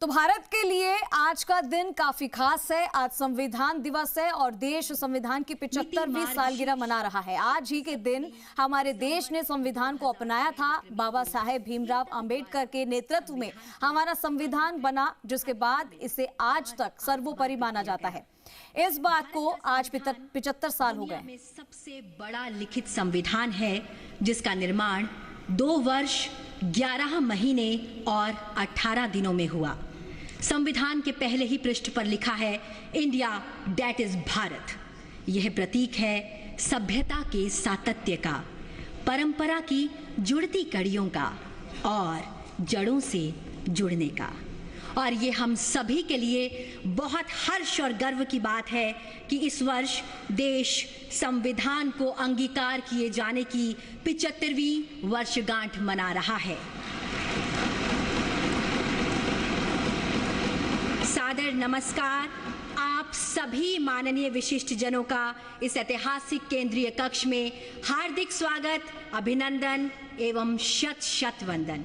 तो भारत के लिए आज का दिन काफी खास है। आज संविधान दिवस है और देश संविधान की 75वीं सालगिरह मना रहा है। आज ही के दिन हमारे देश ने संविधान को अपनाया था। बाबा साहेब भीमराव अंबेडकर के नेतृत्व में हमारा संविधान बना, जिसके बाद इसे आज तक सर्वोपरि माना जाता है। इस बात को आज 75 साल हो गए। सबसे बड़ा लिखित संविधान है जिसका निर्माण 2 वर्ष 11 महीने और 18 दिनों में हुआ। संविधान के पहले ही पृष्ठ पर लिखा है, इंडिया दैट इज भारत। यह प्रतीक है सभ्यता के सातत्य का, परंपरा की जुड़ती कड़ियों का और जड़ों से जुड़ने का। और ये हम सभी के लिए बहुत हर्ष और गर्व की बात है कि इस वर्ष देश संविधान को अंगीकार किए जाने की 75वीं वर्षगांठ मना रहा है। सादर नमस्कार आप सभी माननीय विशिष्ट जनों का इस ऐतिहासिक केंद्रीय कक्ष में हार्दिक स्वागत, अभिनंदन एवं शत शत वंदन।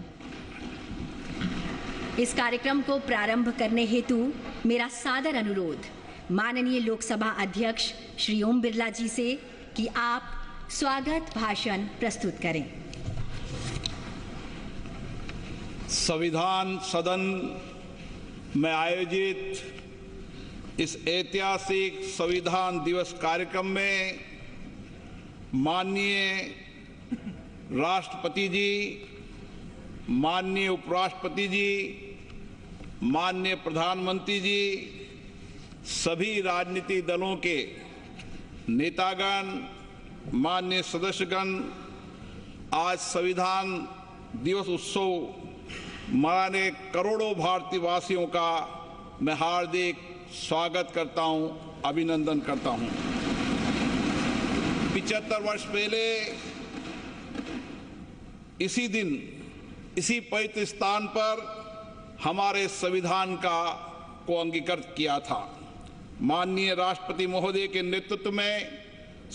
इस कार्यक्रम को प्रारंभ करने हेतु मेरा सादर अनुरोध माननीय लोकसभा अध्यक्ष श्री ओम बिरला जी से कि आप स्वागत भाषण प्रस्तुत करें। संविधान सदन में आयोजित इस ऐतिहासिक संविधान दिवस कार्यक्रम में माननीय राष्ट्रपति जी, माननीय उपराष्ट्रपति जी, माननीय प्रधानमंत्री जी, सभी राजनीतिक दलों के नेतागण, माननीय सदस्यगण, आज संविधान दिवस उत्सव मनाने करोड़ों भारतीय वासियों का मैं हार्दिक स्वागत करता हूं, अभिनंदन करता हूं। 75 वर्ष पहले इसी दिन, इसी पवित्र स्थान पर हमारे संविधान को अंगीकृत किया था। माननीय राष्ट्रपति महोदय के नेतृत्व में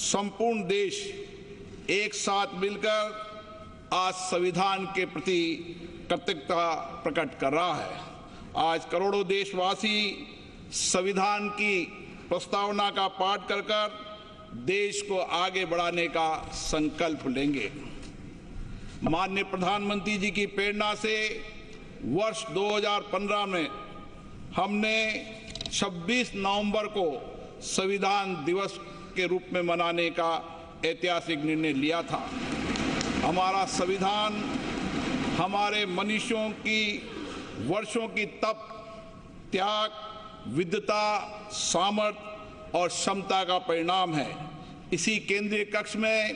संपूर्ण देश एक साथ मिलकर आज संविधान के प्रति कृतज्ञता प्रकट कर रहा है। आज करोड़ों देशवासी संविधान की प्रस्तावना का पाठ कर देश को आगे बढ़ाने का संकल्प लेंगे। माननीय प्रधानमंत्री जी की प्रेरणा से वर्ष 2015 में हमने 26 नवंबर को संविधान दिवस के रूप में मनाने का ऐतिहासिक निर्णय लिया था। हमारा संविधान हमारे मनुष्यों की वर्षों की तप, त्याग, विद्वता, सामर्थ्य और क्षमता का परिणाम है। इसी केंद्रीय कक्ष में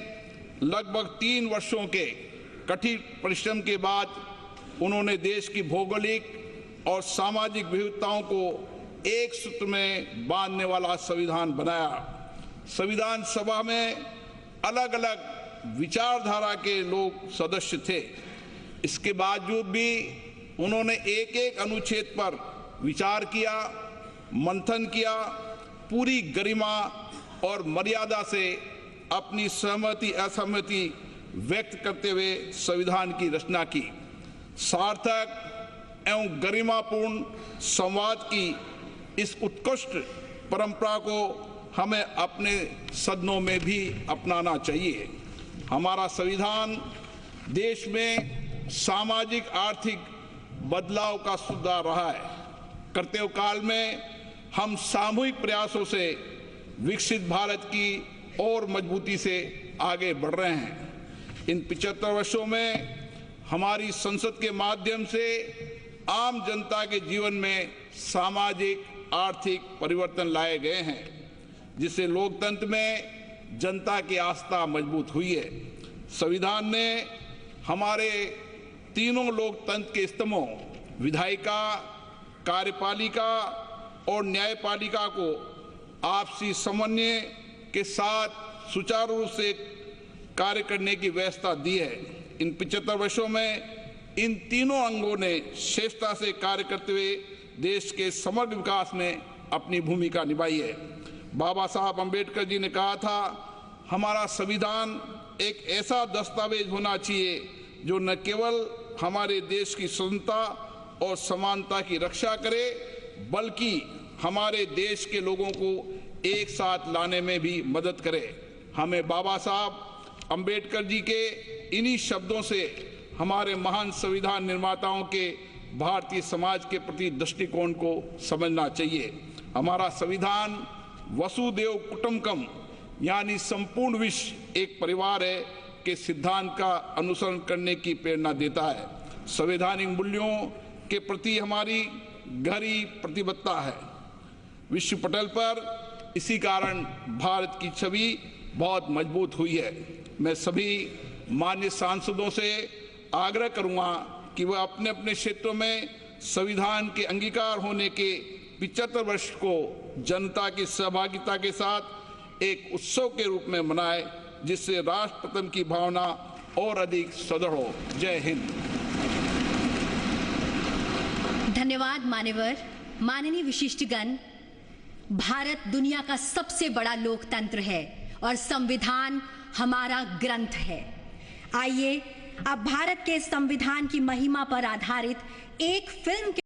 लगभग 3 वर्षों के कठिन परिश्रम के बाद उन्होंने देश की भौगोलिक और सामाजिक विविधताओं को एक सूत्र में बांधने वाला संविधान बनाया। संविधान सभा में अलग अलग विचारधारा के लोग सदस्य थे। इसके बावजूद भी उन्होंने एक एक अनुच्छेद पर विचार किया, मंथन किया, पूरी गरिमा और मर्यादा से अपनी सहमति असहमति व्यक्त करते हुए संविधान की रचना की। सार्थक एवं गरिमापूर्ण संवाद की इस उत्कृष्ट परंपरा को हमें अपने सदनों में भी अपनाना चाहिए। हमारा संविधान देश में सामाजिक आर्थिक बदलाव का सुधार रहा है। कर्तव्य काल में हम सामूहिक प्रयासों से विकसित भारत की और मजबूती से आगे बढ़ रहे हैं। इन 75 वर्षों में हमारी संसद के माध्यम से आम जनता के जीवन में सामाजिक आर्थिक परिवर्तन लाए गए हैं, जिससे लोकतंत्र में जनता की आस्था मजबूत हुई है। संविधान ने हमारे तीनों लोकतंत्र के स्तंभों विधायिका, कार्यपालिका और न्यायपालिका को आपसी समन्वय के साथ सुचारू रूप से कार्य करने की व्यवस्था दी है। इन 75 वर्षों में इन तीनों अंगों ने श्रेष्ठता से कार्य करते हुए देश के समग्र विकास में अपनी भूमिका निभाई है। बाबा साहब अम्बेडकर जी ने कहा था, हमारा संविधान एक ऐसा दस्तावेज होना चाहिए जो न केवल हमारे देश की स्वतंत्रता और समानता की रक्षा करे, बल्कि हमारे देश के लोगों को एक साथ लाने में भी मदद करे। हमें बाबा साहब अंबेडकर जी के इन्हीं शब्दों से हमारे महान संविधान निर्माताओं के भारतीय समाज के प्रति दृष्टिकोण को समझना चाहिए। हमारा संविधान वसुदेव कुटुंबकम यानी संपूर्ण विश्व एक परिवार है के सिद्धांत का अनुसरण करने की प्रेरणा देता है। संवैधानिक मूल्यों के प्रति हमारी गहरी प्रतिबद्धता है विश्व पटल पर। इसी कारण भारत की छवि बहुत मजबूत हुई है। मैं सभी माननीय सांसदों से आग्रह करूंगा कि वह अपने अपने क्षेत्रों में संविधान के अंगीकार होने के 75 वर्ष को जनता की सहभागिता के साथ एक उत्सव के रूप में मनाए, जिससे राष्ट्र प्रेम की भावना और अधिक सुदृढ़ हो। जय हिंद। धन्यवाद मान्यवर। माननीय विशिष्टगण, भारत दुनिया का सबसे बड़ा लोकतंत्र है और संविधान हमारा ग्रंथ है। आइए अब भारत के संविधान की महिमा पर आधारित एक फिल्म